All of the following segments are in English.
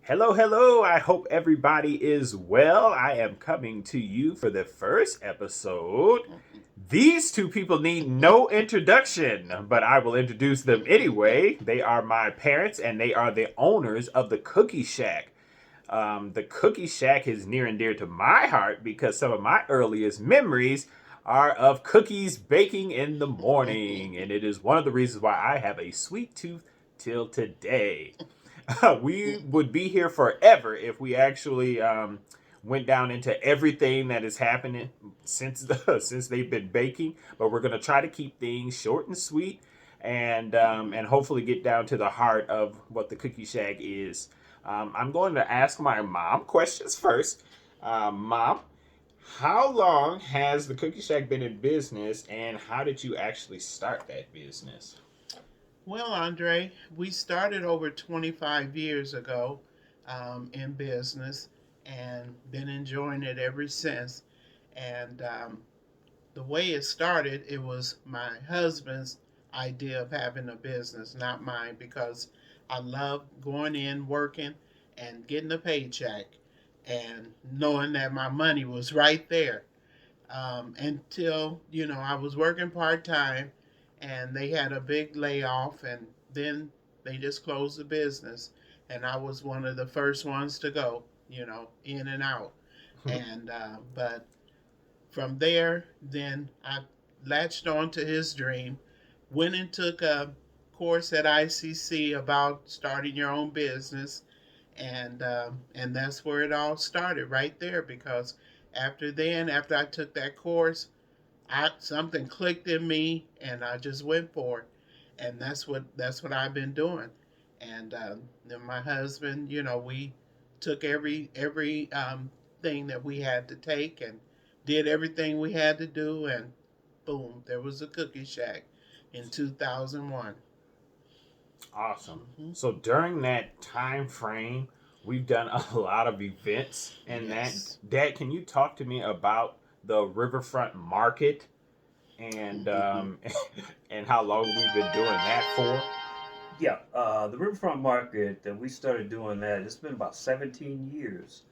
Hello, hello. I hope everybody is well. I am coming to you for the first episode. These two people need no introduction, but I will introduce them anyway. They are my parents and they are the owners of the Cookie Shack. The Cookie Shack is near and dear to my heart because some of my earliest memories are of cookies baking in the morning, and it is one of the reasons why I have a sweet tooth till today. We would be here forever if we actually went down into everything that is happening since they've been baking. But we're gonna try to keep things short and sweet, and hopefully get down to the heart of what the Cookie Shack is. I'm going to ask my mom questions first. Mom, how long has the Cookie Shack been in business, and how did you actually start that business? Well, Andre, we started over 25 years ago in business and been enjoying it ever since. And the way it started, it was my husband's idea of having a business, not mine, because I love going in, working, and getting a paycheck and knowing that my money was right there until I was working part time, and they had a big layoff, and then they just closed the business, and I was one of the first ones to go, in and out, and but from there, then I latched on to his dream, went and took a course at ICC about starting your own business, and that's where it all started right there. Because after I took that course, I something clicked in me, and I just went for it, and that's what I've been doing. And then my husband, we took every thing that we had to take and did everything we had to do, and boom, there was a cookie shack in 2001. Awesome. Mm-hmm. So during that time frame, we've done a lot of events and that. Yes. Dad, can you talk to me about the Riverfront Market and Mm-hmm. and how long we've been doing that for? Yeah, the riverfront market that we started doing that. It's been about 17 years,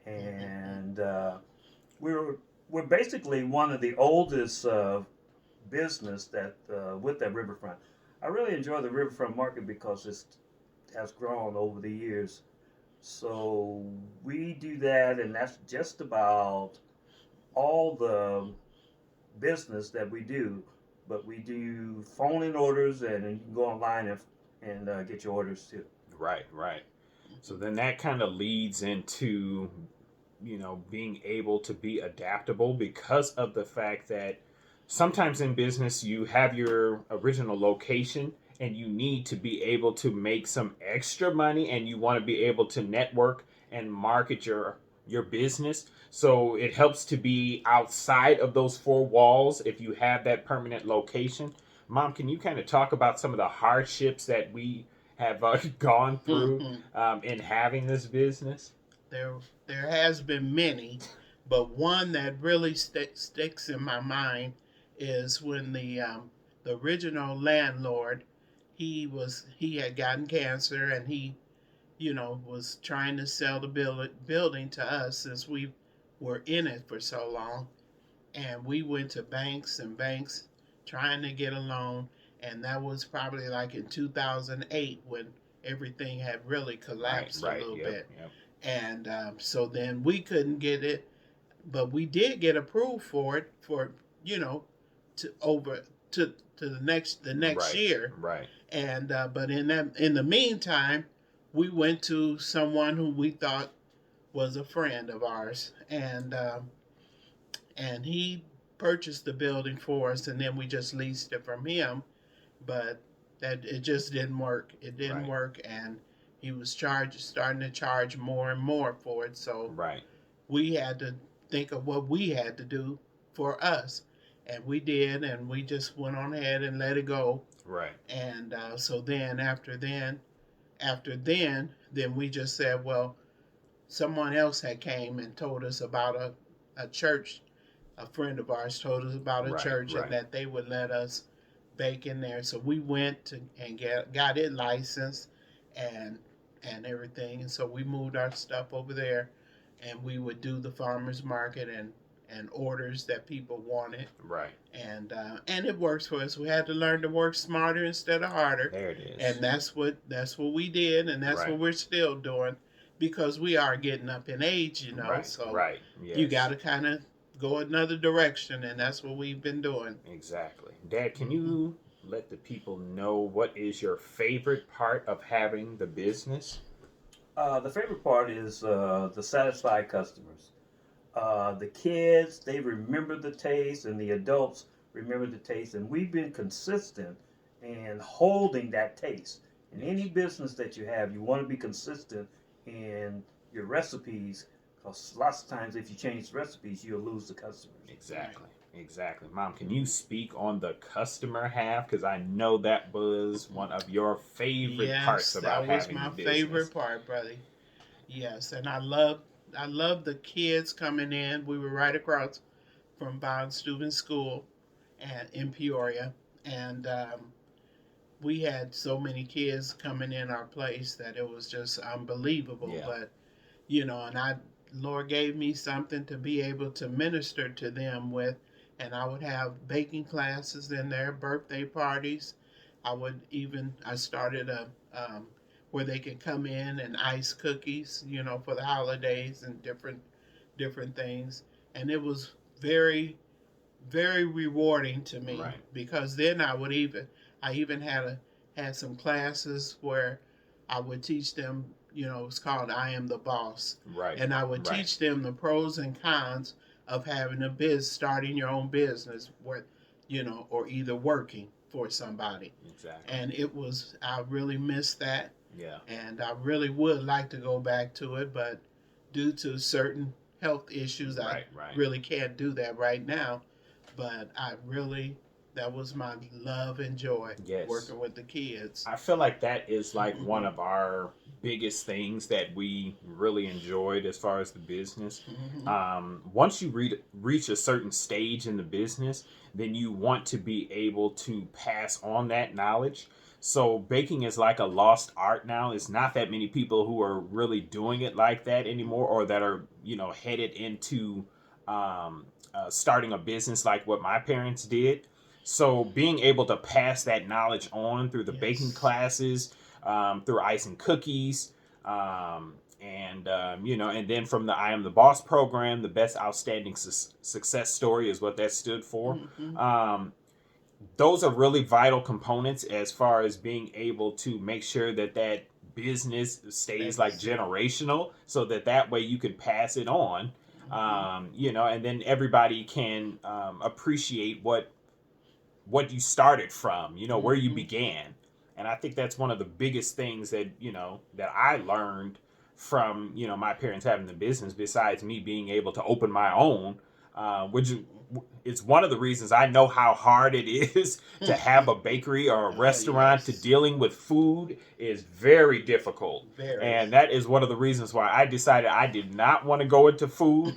Mm-hmm. and we're we're basically one of the oldest business that with that riverfront. I really enjoy the riverfront market because it has grown over the years. So we do that, and that's just about all the business that we do. But we do phone in orders, and you can go online and get your orders too. Right, right. So then that kind of leads into, being able to be adaptable because of the fact that sometimes in business you have your original location and you need to be able to make some extra money and you want to be able to network and market your business. So it helps to be outside of those four walls if you have that permanent location. Mom, can you kind of talk about some of the hardships that we have gone through Mm-hmm. in having this business? there there has been many, but one that really sticks in my mind is when the original landlord, he had gotten cancer, and he was trying to sell the building to us since we were in it for so long, and we went to banks and banks trying to get a loan, and that was probably like in 2008 when everything had really Right, collapsed a right, little yep, bit. yep. And so then we couldn't get it, but we did get approved for it for you know to over to the next Right, year. right, And but in the meantime, we went to someone who we thought was a friend of ours, and he purchased the building for us, and then we just leased it from him. But that it just didn't work. It didn't right, work, and he was starting to charge more and more for it. So right, we had to think of what we had to do for us, and we did, and we just went on ahead and let it go. right, And so then after then we just said, well, someone else had came and told us about a church. A friend of ours told us about a right, church, and right, that they would let us bake in there. So we went and got it licensed, and and everything. And so we moved our stuff over there, and we would do the farmers market and orders that people wanted. Right. And it works for us. We had to learn to work smarter instead of harder. There it is. And that's what we did, and that's Right. what we're still doing, because we are getting up in age, you know. Right. So Right. Yes. you got to kind of go another direction, and that's what we've been doing. Exactly. Dad, can you let the people know what is your favorite part of having the business? The favorite part is the satisfied customers. The kids, they remember the taste, and the adults remember the taste. And we've been consistent in holding that taste. In any business that you have, you want to be consistent in your recipes, because lots of times if you change the recipes, you'll lose the customers. Exactly. Exactly. Mom, can you speak on the customer half? Because I know that was one of your favorite parts about that was having my the business. favorite part, brother. Yes, and I love the kids coming in. We were right across from Bond Student School, and in Peoria, and we had so many kids coming in our place that it was just unbelievable. Yeah. But and Lord gave me something to be able to minister to them with, and I would have baking classes in there, birthday parties. I started a where they could come in and ice cookies, for the holidays and different things, and it was very, very rewarding to me. Right. Because then I even had some classes where I would teach them. It's called I Am the Boss. Right. And I would Right. teach them the pros and cons of having starting your own business, or either working for somebody. Exactly. And I really missed that. Yeah. And I really would like to go back to it, but due to certain health issues, Right. I really can't do that right now. But that was my love and joy, Yes. working with the kids. I feel like that is like one of our biggest things that we really enjoyed as far as the business. Once you reach a certain stage in the business, then you want to be able to pass on that knowledge. So baking is like a lost art now. It's not that many people who are really doing it like that anymore, or that are, headed into starting a business like what my parents did. So being able to pass that knowledge on through the baking classes, through ice and cookies, and then from the I Am the Boss program, the best outstanding success story is what that stood for. Those are really vital components as far as being able to make sure that business stays like generational, so that way you can pass it on, and then everybody can appreciate what you started from, where you began. And I think that's one of the biggest things that I learned from, my parents having the business, besides me being able to open my own, which is one of the reasons I know how hard it is to have a bakery or a restaurant. To dealing with food is very difficult. And that is one of the reasons why I decided I did not want to go into food.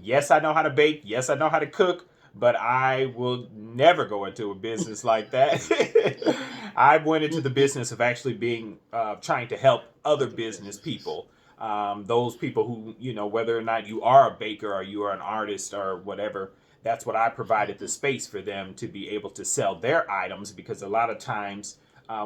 Yes, I know how to bake. Yes, I know how to cook. But I will never go into a business like that. I went into the business of actually being trying to help other business people. Those people who, whether or not you are a baker or you are an artist or whatever, that's what I provided the space for them to be able to sell their items. Because a lot of times,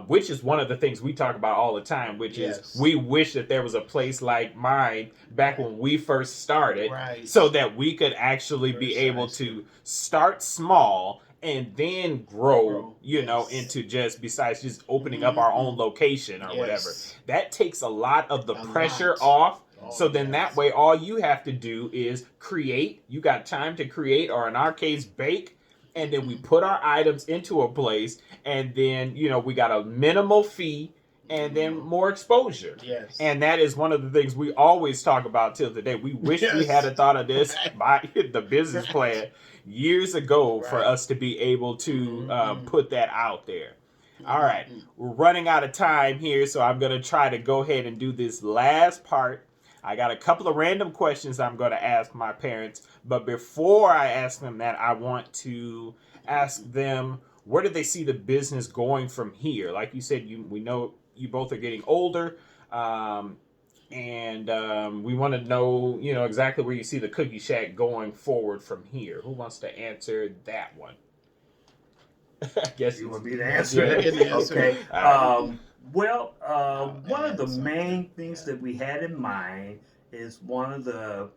which is one of the things we talk about all the time, which is we wish that there was a place like mine back when we first started, so that we could actually be able to start small and then grow, into besides just opening up our own location or whatever. That takes a lot of the pressure off. So then that way, all you have to do is create. You got time to create, or in our case, bake. And then we put our items into a place, and then, we got a minimal fee and then more exposure. Yes. And that is one of the things we always talk about till today. We wish we had a thought of this by the business plan years ago for us to be able to put that out there. All right. We're running out of time here, so I'm going to try to go ahead and do this last part. I got a couple of random questions I'm going to ask my parents. But before I ask them that, I want to ask them, where do they see the business going from here? Like you said, we know you both are getting older. And we want to know, exactly where you see the Cookie Shack going forward from here. Who wants to answer that one? I guess You it's- want me to answer Yeah. it? You can answer Okay. it. Well, one of the answer main that, things yeah. that we had in mind is one of the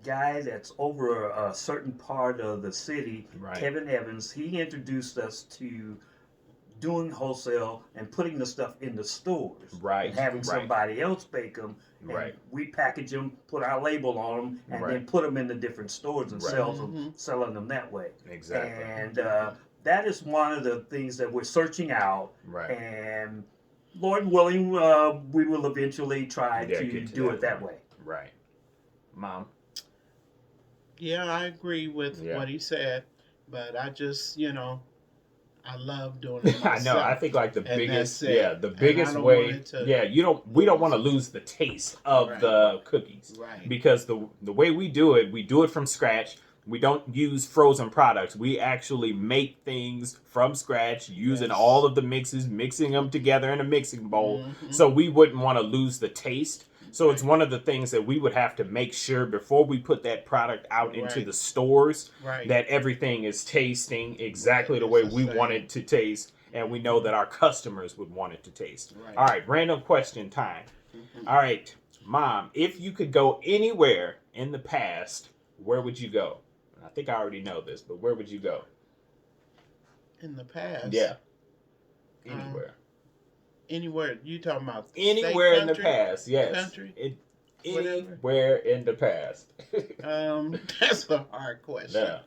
guys that's over a certain part of the city, Right. Kevin Evans. He introduced us to doing wholesale and putting the stuff in the stores, Right, and having right. somebody else bake them, and Right. we package them, put our label on them, and Right. then put them in the different stores and Right. selling them that way. Exactly. And that is one of the things that we're searching out. Right. And Lord willing, we will eventually try Yeah, to get to do that it that way. Right. Mom? Yeah, I agree with Yeah. what he said, but I just, I love doing it I myself. know. I think like the And biggest, that's it. the And I biggest don't way, want it to we don't want to lose the taste of Right. the cookies, Right. because the way we do it from scratch. We don't use frozen products. We actually make things from scratch using Yes. all of the mixes, mixing them together in a mixing bowl. Mhm. So we wouldn't want to lose the taste. So it's Right. one of the things that we would have to make sure before we put that product out into Right. the stores, Right. that everything is tasting exactly Right, the way it's the we same. want it to taste, and we know that our customers would want it to taste. Right. All right, random question time. All right, Mom, if you could go anywhere in the past, where would you go? I think I already know this, but where would you go? In the past. Yeah. Anywhere. Anywhere. You talking about Anywhere state, in the country? past, yes. Country? Whatever. Anywhere in the past. That's a hard question. Yeah.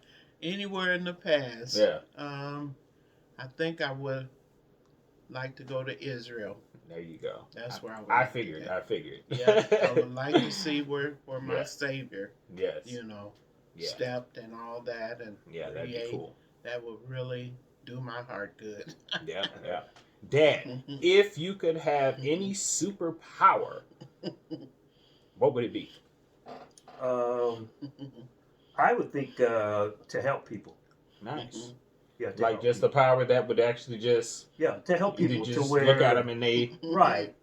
Anywhere in the past. Yeah. I think I would like to go to Israel. There you go. That's where I would. I like to figured. go. I figured. Yeah, I would like to see where my Yeah. Savior, Yes. Yeah. stepped and all that, and Yeah, that'd be create. cool. That would really do my heart good. Yeah, yeah. Dad, if you could have any superpower, what would it be? I would think to help people. Nice. Yeah, to Like help just the people. power that would actually just Yeah, to help you people just to where look at them and they right.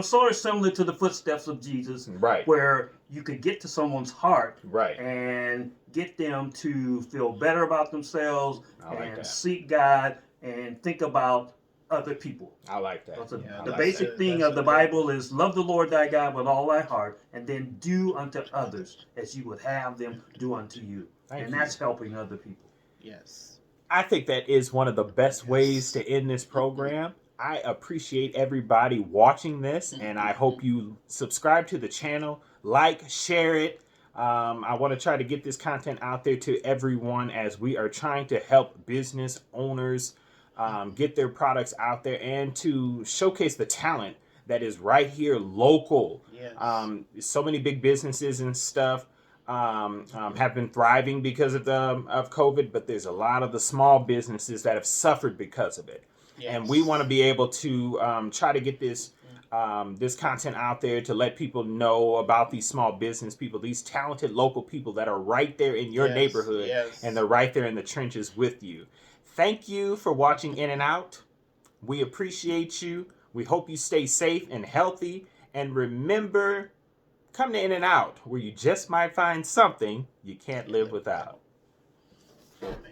Sort of similar to the footsteps of Jesus, right, where you could get to someone's heart right. and get them to feel better about themselves I like and that. seek God and think about other people. I like that. Because the Yeah, I the like basic that. thing That's of the a good Bible is love the Lord thy God with all thy heart, and then do unto others as you would have them do unto you. Thank and you. that's helping other people. Yes. I think that is one of the best Yes. ways to end this program. I appreciate everybody watching this, and I hope you subscribe to the channel, like, share it. I want to try to get this content out there to everyone as we are trying to help business owners get their products out there and to showcase the talent that is right here local. Yes. So many big businesses and stuff have been thriving because of COVID, but there's a lot of the small businesses that have suffered because of it. Yes. And we want to be able to try to get this this content out there to let people know about these small business people, these talented local people that are right there in your Yes, neighborhood, yes. and they're right there in the trenches with you. Thank you for watching In and Out. We appreciate you. We hope you stay safe and healthy. And remember, come to In and Out, where you just might find something you can't live without. Oh, man.